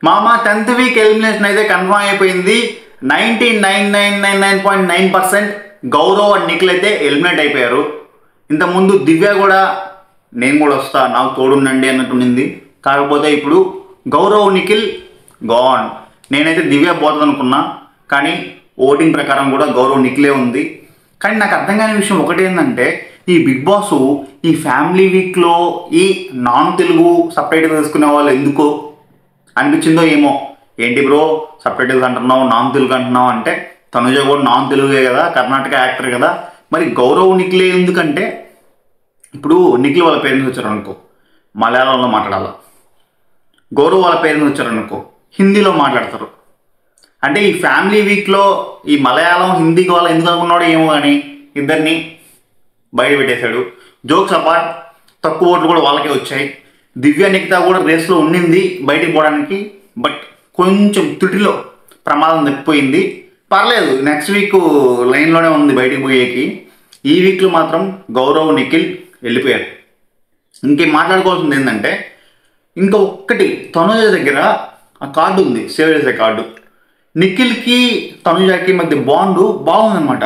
మామ 10th week elimination అయితే confirm అయిపోయింది. 99.999% గౌరవ్ అండ్ నిఖిల్ అయితే ఎలిమినేట్ అయిపోయారు. ఇంతకుముందు దివ్య కూడా నేను కూడా వస్తా నాకు తోడుండండి అన్నట్టుండింది. కాకపోతే ఇప్పుడు గౌరవ్ నిఖిల్ గాన్. నేనైతే దివ్య పోతుంది అనుకున్నా, కానీ ఓటింగ్ ప్రకారం కూడా గౌరవ్ నిఖిలే ఉంది. కానీ నాకు అర్థం కాని విషయం ఒకటి ఏంటంటే, ఈ బిగ్ బాస్ ఈ ఫ్యామిలీ వీక్లో ఈ నాన్ తెలుగు సపరేట్గా తీసుకునే వాళ్ళు ఎందుకో అనిపించిందో ఏమో. ఏంటి బ్రో సపరేట్గా అంటున్నావు, నాన్ తెలుగు అంటున్నావు అంటే, తనుజ కూడా నాన్ తెలుగే కదా, కర్ణాటక యాక్టర్ కదా, మరి గౌరవ్ నిఖిలే ఎందుకంటే, ఇప్పుడు నిఖిల్ వాళ్ళ పేరెంట్స్ వచ్చారనుకో మలయాళంలో మాట్లాడాలి, గౌరవ్ వాళ్ళ పేరెంట్స్ వచ్చారనుకో హిందీలో మాట్లాడతారు. అంటే ఈ ఫ్యామిలీ వీక్లో ఈ మలయాళం హిందీ వాళ్ళు ఎందుకు అనుకున్నాడో ఏమో కానీ ఇద్దరిని బయట పెట్టేశాడు. జోక్స్ అపార్ట్, తక్కువ ఓట్లు కూడా వాళ్ళకే వచ్చాయి. దివ్య నిఖిత కూడా రేస్లో ఉండింది బయటికి పోవడానికి, బట్ కొంచెం తుటిలో ప్రమాదం తప్పిపోయింది. పర్లేదు, నెక్స్ట్ వీక్ లైన్లోనే ఉంది బయటికి పోయేకి. ఈ వీక్లో మాత్రం గౌరవ్ నిఖిల్ వెళ్ళిపోయారు. ఇంకేం మాట్లాడుకోవాల్సింది ఏంటంటే, ఇంకా ఒక్కటి, తనుజ దగ్గర ఆ కార్డు ఉంది, సేవ్ చేసే కార్డు. నిఖిల్కి తనుజకి మధ్య బాండు బాగుందనమాట.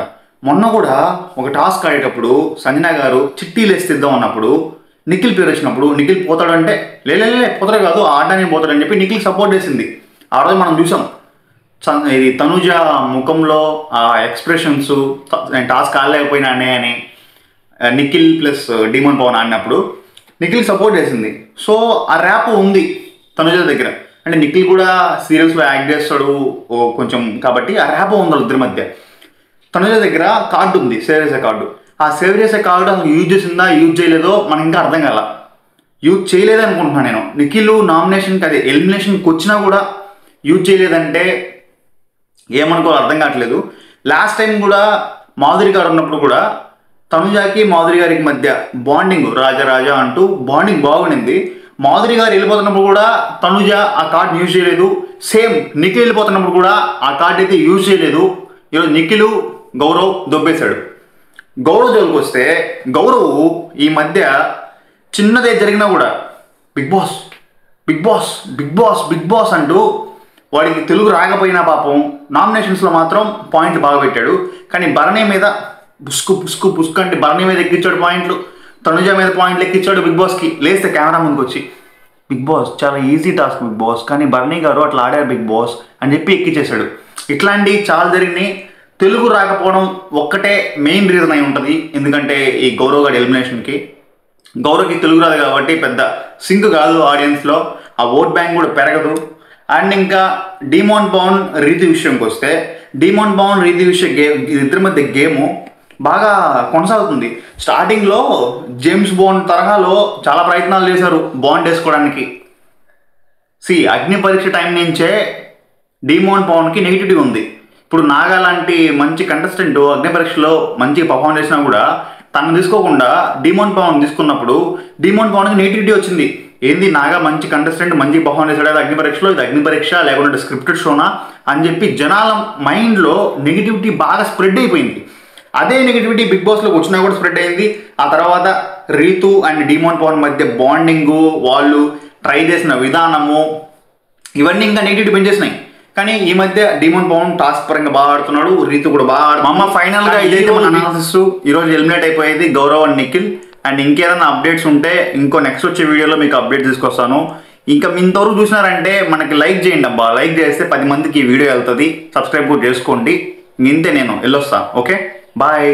మొన్న కూడా ఒక టాస్క్ ఆడేటప్పుడు సంజన గారు చిట్టీలు వేసిద్దాం అన్నప్పుడు నిఖిల్ పేరు వచ్చినప్పుడు నిఖిల్ పోతాడంటే లేలే పోతాడు కాదు ఆడడానికి పోతాడని చెప్పి నిఖిల్ సపోర్ట్ చేసింది. ఆ రోజు మనం చూసాం ఇది తనుజ ముఖంలో ఆ ఎక్స్ప్రెషన్స్, నేను టాస్క్ ఆడలేకపోయినానే అని నిఖిల్ ప్లస్ డిమోన్ పవన్ ఆడినప్పుడు నిఖిల్ సపోర్ట్ చేసింది. సో ఆ ర్యాప్ ఉంది తనుజ దగ్గర. అంటే నిఖిల్ కూడా సీరియల్స్లో యాక్ట్ చేస్తాడు కొంచెం, కాబట్టి ఆ ర్యాప్ ఉంది వాళ్ళిద్దరి మధ్య. తనుజ దగ్గర కార్డు ఉంది, సేవ్ చేసే కార్డు. ఆ సేవ్ చేసే కార్డు అసలు యూజ్ చేసిందా యూజ్ చేయలేదో మనకి ఇంకా అర్థం కాల. యూజ్ చేయలేదని అనుకుంటున్నాను నేను. నిఖిల్ నామినేషన్కి అదే ఎలిమినేషన్కి వచ్చినా కూడా యూజ్ చేయలేదంటే ఏమనుకోవాలో అర్థం కావట్లేదు. లాస్ట్ టైం కూడా మాధురి గారు ఉన్నప్పుడు కూడా తనుజాకి మాధురి గారికి మధ్య బాండింగ్ రాజా అంటూ బాండింగ్ బాగుండింది. మాధురి గారు వెళ్ళిపోతున్నప్పుడు కూడా తనుజ ఆ కార్డు యూజ్ చేయలేదు. సేమ్ నిఖిల్ వెళ్ళిపోతున్నప్పుడు కూడా ఆ కార్డు అయితే యూజ్ చేయలేదు. ఈరోజు నిఖిల్ గౌరవ్ దొబ్బేశాడు. గౌరవ్ జోలికి వస్తే, గౌరవ్ ఈ మధ్య చిన్నదే జరిగినా కూడా Bigg Boss Bigg Boss Bigg Boss Bigg Boss అంటూ వాడికి తెలుగు రాకపోయినా పాపం నామినేషన్స్లో మాత్రం పాయింట్లు బాగా పెట్టాడు. కానీ భరణి మీద పుస్కు అంటే భరణి మీద ఎక్కించాడు పాయింట్లు, తనుజ మీద పాయింట్లు ఎక్కించాడు బిగ్ బాస్కి. లేస్తే కెమెరా ముందుకు వచ్చి బిగ్ బాస్ చాలా ఈజీ టాస్క్ బిగ్ బాస్, కానీ భరణి గారు అట్లా ఆడారు బిగ్ బాస్ అని చెప్పి ఎక్కించేశాడు. ఇట్లాంటివి చాలా జరిగినాయి. తెలుగు రాకపోవడం ఒక్కటే మెయిన్ రీజన్ అయి ఉంటుంది. ఎందుకంటే ఈ గౌరవ్ గారి ఎలిమినేషన్కి గౌరవ్కి తెలుగు రాదు కాబట్టి పెద్ద సింక్ కాదు ఆడియన్స్లో, ఆ ఓట్ బ్యాంక్ కూడా పెరగదు. అండ్ ఇంకా డిమోన్ పవన్ రీతి విషయంకి వస్తే, డిమోన్ పవన్ రీతి విషయం ఇద్దరి మధ్య గేము బాగా కొనసాగుతుంది. స్టార్టింగ్లో జేమ్స్ బాండ్ తరహాలో చాలా ప్రయత్నాలు చేశారు బాండ్ వేసుకోవడానికి. అగ్ని పరీక్ష టైం నుంచే డిమోన్ పవన్కి నెగిటివిటీ ఉంది. ఇప్పుడు నాగా లాంటి మంచి కంటెస్టెంట్ అగ్ని పరీక్షలో మంచి పర్ఫార్మ్ చేసినా కూడా తను తీసుకోకుండా డిమోన్ పవన్ తీసుకున్నప్పుడు డిమోన్ పవన్కి నెగిటివిటీ వచ్చింది. ఏంది నాగా మంచి కంటెస్టెంట్ మంచి పర్ఫార్మ్ చేశాడు అది అగ్ని పరీక్షలో, ఇది అగ్ని పరీక్ష లేకుంటే స్క్రిప్టెడ్ షోనా అని చెప్పి జనాల మైండ్లో నెగిటివిటీ బాగా స్ప్రెడ్ అయిపోయింది. అదే నెగిటివిటీ బిగ్ బాస్లోకి వచ్చినా కూడా స్ప్రెడ్ అయింది. ఆ తర్వాత రీతు అండ్ డిమోన్ పవన్ మధ్య బాండింగు, వాళ్ళు ట్రై చేసిన విధానము, ఇవన్నీ ఇంకా నెగిటివిటీ పెంచేసినాయి. కానీ ఈ మధ్య డిమోన్ పవన్ టాస్క్ పరంగా బాగా ఆడుతున్నాడు, రీతు కూడా బాగా ఆడు. ఫైనల్గా ఇదైతే మన అనాలిసిస్. ఈరోజు ఎలిమినేట్ అయిపోయేది గౌరవ్ అండ్ నిఖిల్. అండ్ ఇంకేదైనా అప్డేట్స్ ఉంటే ఇంకో నెక్స్ట్ వచ్చే వీడియోలో మీకు అప్డేట్ తీసుకొస్తాను. ఇంకా మీ ఇంతవరకు చూసినారంటే మనకి లైక్ చేయండి అబ్బా. లైక్ చేస్తే 10 మందికి ఈ వీడియో వెళ్తుంది. సబ్స్క్రైబ్ కూడా చేసుకోండి. ఇంతే, నేను వెళ్ళొస్తాను. Okay, bye.